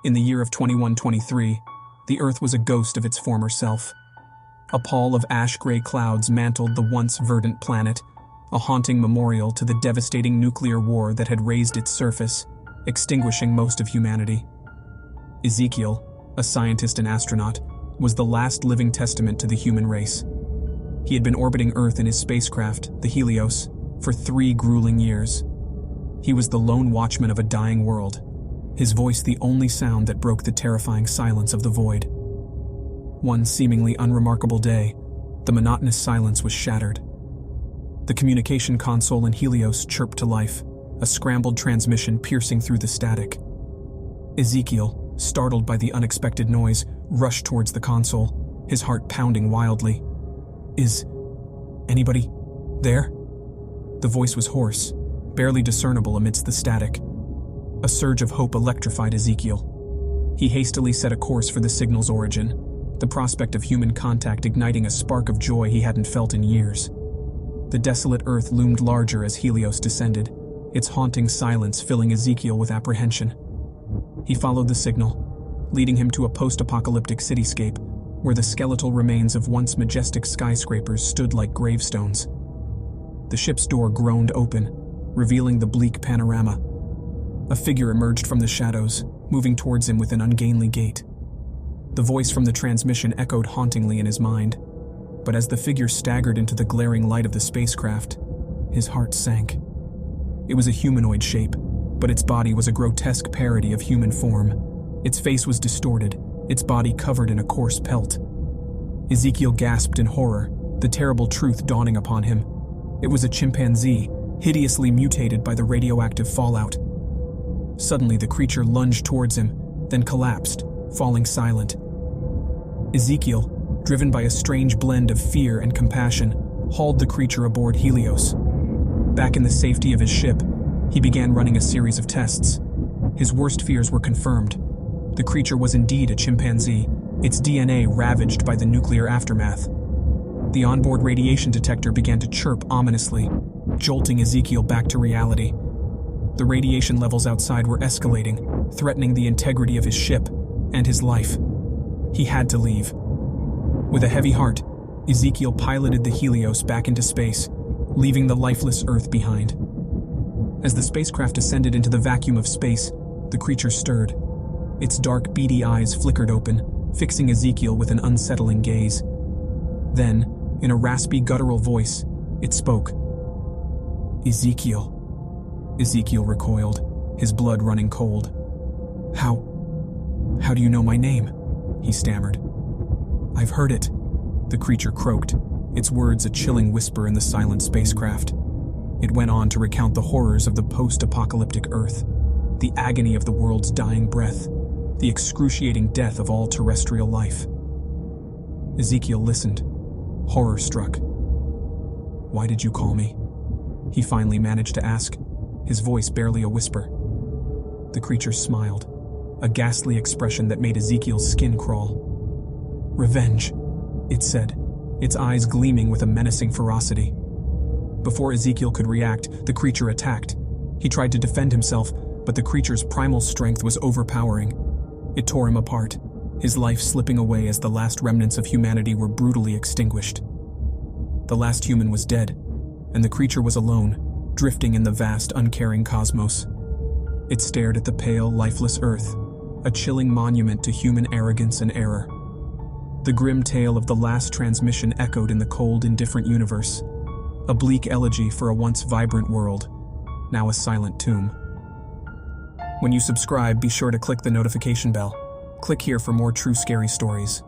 In the year of 2123, the Earth was a ghost of its former self. A pall of ash-gray clouds mantled the once verdant planet, a haunting memorial to the devastating nuclear war that had razed its surface, extinguishing most of humanity. Ezekiel, a scientist and astronaut, was the last living testament to the human race. He had been orbiting Earth in his spacecraft, the Helios, for 3 grueling years. He was the lone watchman of a dying world, his voice the only sound that broke the terrifying silence of the void. One seemingly unremarkable day, the monotonous silence was shattered. The communication console in Helios chirped to life, a scrambled transmission piercing through the static. Ezekiel, startled by the unexpected noise, rushed towards the console, his heart pounding wildly. "Is anybody there?" The voice was hoarse, barely discernible amidst the static. A surge of hope electrified Ezekiel. He hastily set a course for the signal's origin, the prospect of human contact igniting a spark of joy he hadn't felt in years. The desolate Earth loomed larger as Helios descended, its haunting silence filling Ezekiel with apprehension. He followed the signal, leading him to a post-apocalyptic cityscape where the skeletal remains of once majestic skyscrapers stood like gravestones. The ship's door groaned open, revealing the bleak panorama. A figure emerged from the shadows, moving towards him with an ungainly gait. The voice from the transmission echoed hauntingly in his mind, but as the figure staggered into the glaring light of the spacecraft, his heart sank. It was a humanoid shape, but its body was a grotesque parody of human form. Its face was distorted, its body covered in a coarse pelt. Ezekiel gasped in horror, the terrible truth dawning upon him. It was a chimpanzee, hideously mutated by the radioactive fallout. Suddenly, the creature lunged towards him, then collapsed, falling silent. Ezekiel, driven by a strange blend of fear and compassion, hauled the creature aboard Helios. Back in the safety of his ship, he began running a series of tests. His worst fears were confirmed. The creature was indeed a chimpanzee, its DNA ravaged by the nuclear aftermath. The onboard radiation detector began to chirp ominously, jolting Ezekiel back to reality. The radiation levels outside were escalating, threatening the integrity of his ship and his life. He had to leave. With a heavy heart, Ezekiel piloted the Helios back into space, leaving the lifeless Earth behind. As the spacecraft ascended into the vacuum of space, the creature stirred. Its dark, beady eyes flickered open, fixing Ezekiel with an unsettling gaze. Then, in a raspy, guttural voice, it spoke. "Ezekiel." Ezekiel recoiled, his blood running cold. How do you know my name?" he stammered. "I've heard it," the creature croaked, its words a chilling whisper in the silent spacecraft. It went on to recount the horrors of the post-apocalyptic Earth, the agony of the world's dying breath, the excruciating death of all terrestrial life. Ezekiel listened, horror-struck. "Why did you call me?" he finally managed to ask, his voice barely a whisper. The creature smiled, a ghastly expression that made Ezekiel's skin crawl. "Revenge," it said, its eyes gleaming with a menacing ferocity. Before Ezekiel could react, the creature attacked. He tried to defend himself, but the creature's primal strength was overpowering. It tore him apart, his life slipping away as the last remnants of humanity were brutally extinguished. The last human was dead, and the creature was alone, drifting in the vast, uncaring cosmos. It stared at the pale, lifeless Earth, a chilling monument to human arrogance and error. The grim tale of the last transmission echoed in the cold, indifferent universe, a bleak elegy for a once vibrant world, now a silent tomb. When you subscribe, be sure to click the notification bell. Click here for more true scary stories.